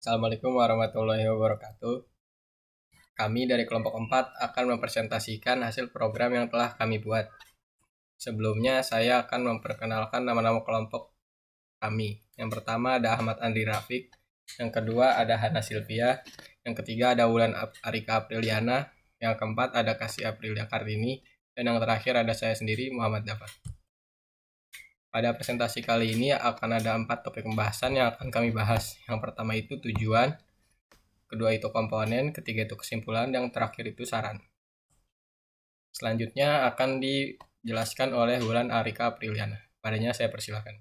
Assalamualaikum warahmatullahi wabarakatuh. Kami dari kelompok 4 akan mempresentasikan hasil program yang telah kami buat. Sebelumnya, saya akan memperkenalkan nama-nama kelompok kami. Yang pertama ada Ahmad Andri Rafiq, yang kedua ada Hana Silvia, yang ketiga ada Wulan Arika Apriliana, yang keempat ada Kasih Aprilia Kartini, dan yang terakhir ada saya sendiri, Muhammad Dafar. Pada presentasi kali ini akan ada 4 topik pembahasan yang akan kami bahas. Yang pertama itu tujuan, kedua itu komponen, ketiga itu kesimpulan, yang terakhir itu saran. Selanjutnya akan dijelaskan oleh Wulan Arika Apriliana. Padanya saya persilakan.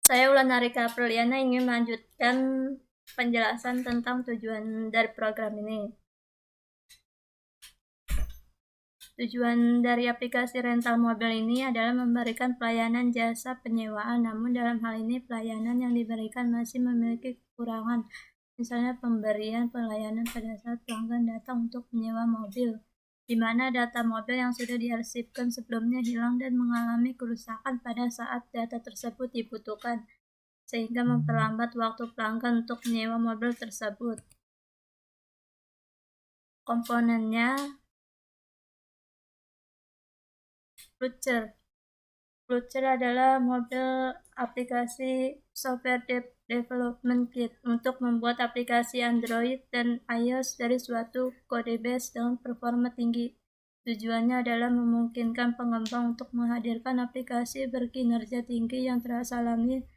Saya Wulan Arika Apriliana ingin melanjutkan penjelasan tentang tujuan dari program ini. Tujuan dari aplikasi rental mobil ini adalah memberikan pelayanan jasa penyewaan, namun dalam hal ini pelayanan yang diberikan masih memiliki kekurangan, misalnya pemberian pelayanan pada saat pelanggan datang untuk menyewa mobil, di mana data mobil yang sudah diarsipkan sebelumnya hilang dan mengalami kerusakan pada saat data tersebut dibutuhkan, sehingga memperlambat waktu pelanggan untuk menyewa mobil tersebut. Komponennya Flutter adalah model aplikasi software development kit untuk membuat aplikasi Android dan iOS dari suatu codebase dengan performa tinggi. Tujuannya adalah memungkinkan pengembang untuk menghadirkan aplikasi berkinerja tinggi yang terasa alami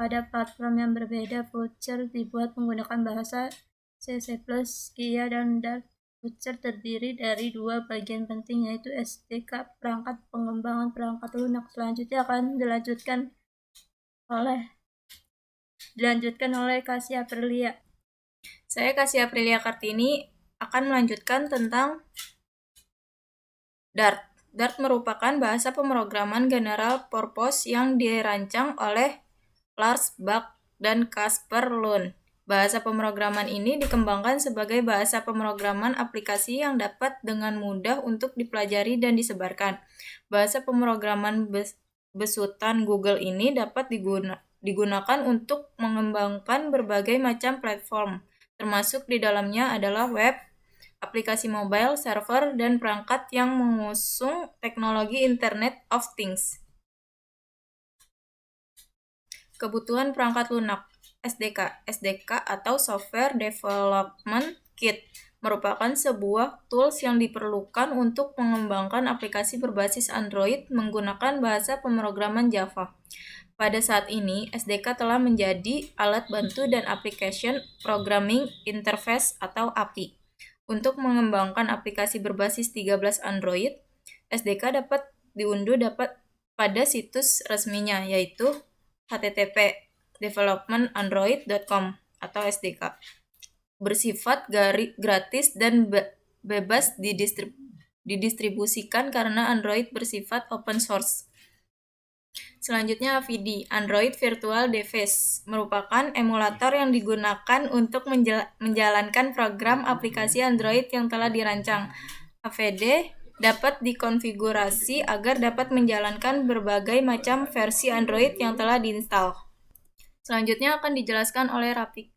pada platform yang berbeda. Flutter dibuat menggunakan bahasa C++, Kia, dan Dart. Flutter terdiri dari dua bagian penting, yaitu SDK perangkat pengembangan perangkat lunak. Selanjutnya akan dilanjutkan oleh Kasih Aprilia. Saya Kasih Aprilia Kartini akan melanjutkan tentang Dart. Dart merupakan bahasa pemrograman general purpose yang dirancang oleh Lars Bak dan Kasper Lund. Bahasa pemrograman ini dikembangkan sebagai bahasa pemrograman aplikasi yang dapat dengan mudah untuk dipelajari dan disebarkan. Bahasa pemrograman besutan Google ini dapat digunakan untuk mengembangkan berbagai macam platform, termasuk di dalamnya adalah web, aplikasi mobile, server, dan perangkat yang mengusung teknologi Internet of Things. Kebutuhan perangkat lunak SDK. SDK atau Software Development Kit merupakan sebuah tools yang diperlukan untuk mengembangkan aplikasi berbasis Android menggunakan bahasa pemrograman Java. Pada saat ini, SDK telah menjadi alat bantu dan application programming interface atau API. Untuk mengembangkan aplikasi berbasis 13 Android, SDK dapat diunduh pada situs resminya, yaitu http://developmentandroid.com atau SDK. Bersifat gratis dan bebas didistribusikan karena Android bersifat open source. Selanjutnya AVD, Android Virtual Device, merupakan emulator yang digunakan untuk menjalankan program aplikasi Android yang telah dirancang. AVD dapat dikonfigurasi agar dapat menjalankan berbagai macam versi Android yang telah diinstal. Selanjutnya akan dijelaskan oleh Rafiq.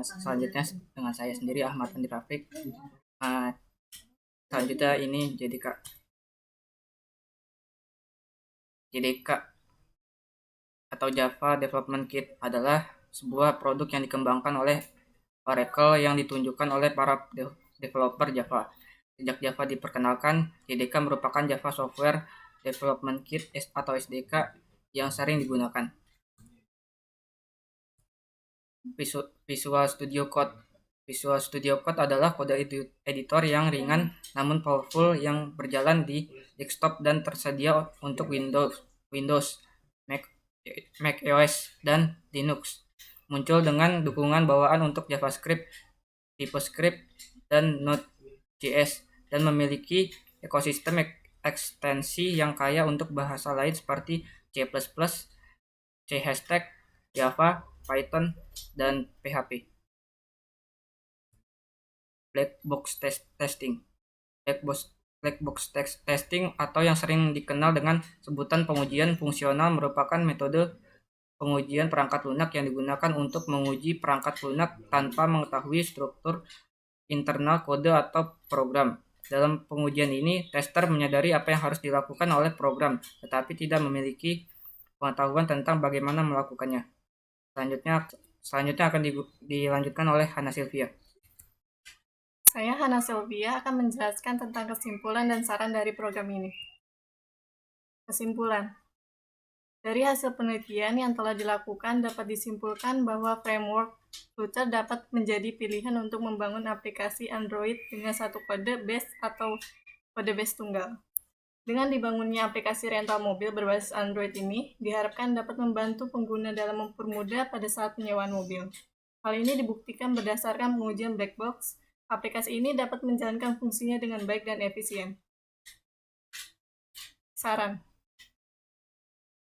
Selanjutnya dengan saya sendiri Ahmad Andri Rafiq. Selanjutnya ini JDK atau Java Development Kit adalah sebuah produk yang dikembangkan oleh Oracle yang ditunjukkan oleh para developer Java. Sejak Java diperkenalkan, JDK merupakan Java Software Development Kit atau SDK yang sering digunakan. Visual Studio Code. Visual Studio Code adalah kode editor yang ringan namun powerful yang berjalan di desktop dan tersedia untuk Windows, Mac OS, dan Linux. Muncul dengan dukungan bawaan untuk JavaScript, TypeScript, dan Node.js, dan memiliki ekosistem ekstensi yang kaya untuk bahasa lain seperti C++, C#, Java, Python, dan PHP. Black box testing atau yang sering dikenal dengan sebutan pengujian fungsional merupakan metode pengujian perangkat lunak yang digunakan untuk menguji perangkat lunak tanpa mengetahui struktur internal kode atau program. Dalam pengujian ini, tester menyadari apa yang harus dilakukan oleh program, tetapi tidak memiliki pengetahuan tentang bagaimana melakukannya. Selanjutnya akan dilanjutkan oleh Hana Sylvia. Saya Hana Sylvia akan menjelaskan tentang kesimpulan dan saran dari program ini. Kesimpulan. Dari hasil penelitian yang telah dilakukan dapat disimpulkan bahwa framework Flutter dapat menjadi pilihan untuk membangun aplikasi Android dengan satu kode base atau kode base tunggal. Dengan dibangunnya aplikasi rental mobil berbasis Android ini, diharapkan dapat membantu pengguna dalam mempermudah pada saat penyewaan mobil. Hal ini dibuktikan berdasarkan pengujian black box. Aplikasi ini dapat menjalankan fungsinya dengan baik dan efisien. Saran.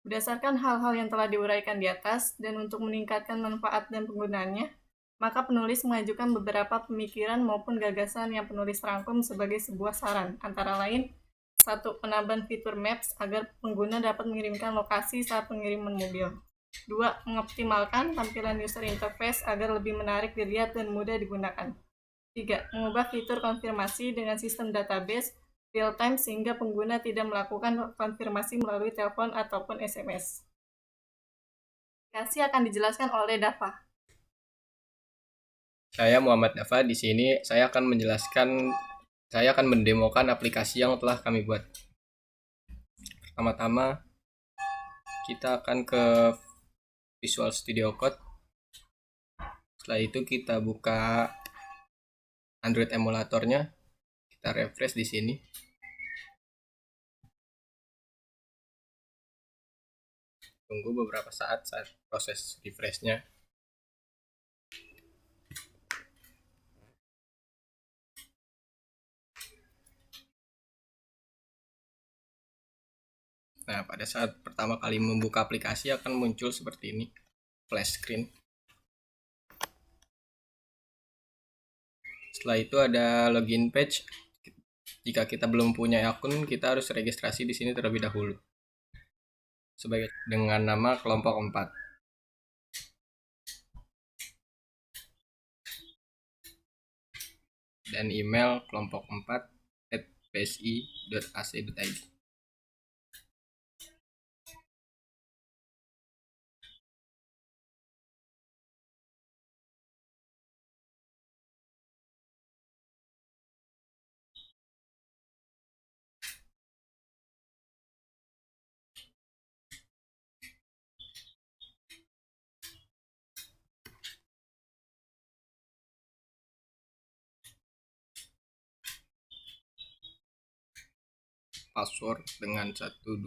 Berdasarkan hal-hal yang telah diuraikan di atas, dan untuk meningkatkan manfaat dan penggunaannya, maka penulis mengajukan beberapa pemikiran maupun gagasan yang penulis rangkum sebagai sebuah saran, antara lain, 1. Penambahan fitur Maps agar pengguna dapat mengirimkan lokasi saat pengiriman mobil. 2. Mengoptimalkan tampilan user interface agar lebih menarik dilihat dan mudah digunakan. 3. Mengubah fitur konfirmasi dengan sistem database real-time sehingga pengguna tidak melakukan konfirmasi melalui telepon ataupun SMS. Aplikasi akan dijelaskan oleh Dava. Saya Muhammad Dava. Di sini saya akan mendemokan aplikasi yang telah kami buat. Pertama-tama kita akan ke Visual Studio Code. Setelah itu kita buka Android emulatornya. Kita refresh di sini. Tunggu beberapa saat proses refreshnya. Nah, pada saat pertama kali membuka aplikasi akan muncul seperti ini, flash screen. Setelah itu ada login page. Jika kita belum punya akun, kita harus registrasi di sini terlebih dahulu. Dengan nama kelompok 4. Dan email kelompok 4@psi.ac.id. Password dengan 1, 2,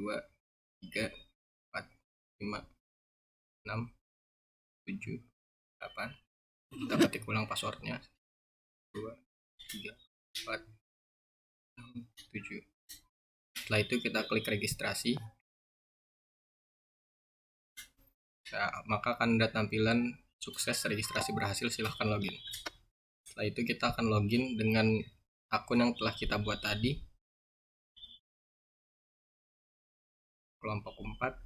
3, 4, 5, 6, 7, 8. Kita ketik ulang passwordnya. 2, 3, 4, 6, 7. Setelah itu kita klik registrasi. Nah, maka akan ada tampilan sukses registrasi berhasil, silahkan login. Setelah itu kita akan login dengan akun yang telah kita buat tadi, kelompok 4.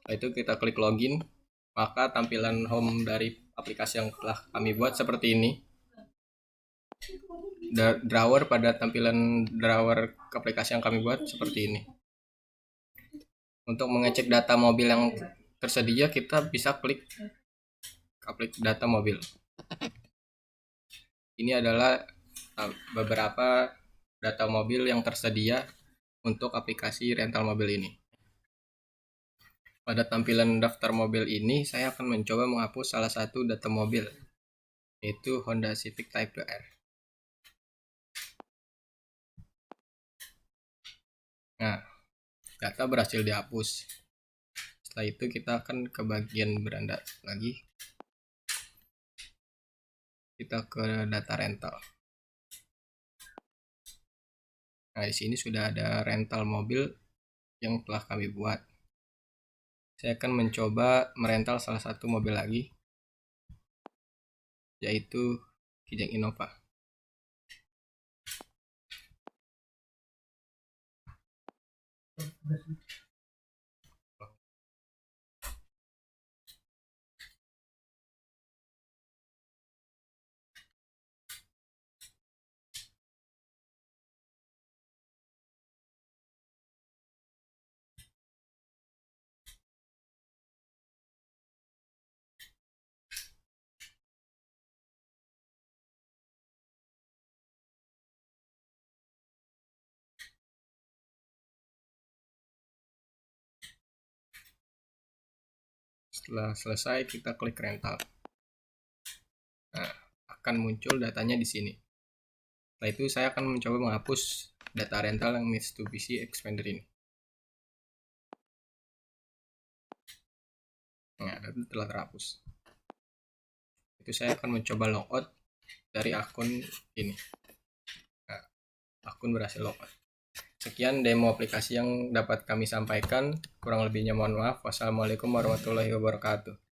Setelah itu kita klik login, maka tampilan home dari aplikasi yang telah kami buat seperti ini. Drawer pada tampilan drawer aplikasi yang kami buat seperti ini. Untuk mengecek data mobil yang tersedia, kita bisa klik data mobil. Ini adalah beberapa data mobil yang tersedia untuk aplikasi rental mobil ini. Pada tampilan daftar mobil ini, saya akan mencoba menghapus salah satu data mobil, yaitu Honda Civic Type R. Nah, data berhasil dihapus. Setelah itu kita akan ke bagian beranda lagi. kita ke data rental. Nah, di sini sudah ada rental mobil yang telah kami buat. Saya akan mencoba merental salah satu mobil lagi, yaitu Kijang Innova. Setelah selesai, kita klik rental. Nah, akan muncul datanya di sini. Setelah itu saya akan mencoba menghapus data rental yang Mitsubishi Xpander ini. Nah, data telah terhapus. Itu saya akan mencoba logout dari akun ini. Nah, akun berhasil logout. Sekian demo aplikasi yang dapat kami sampaikan. Kurang lebihnya mohon maaf. Wassalamualaikum warahmatullahi wabarakatuh.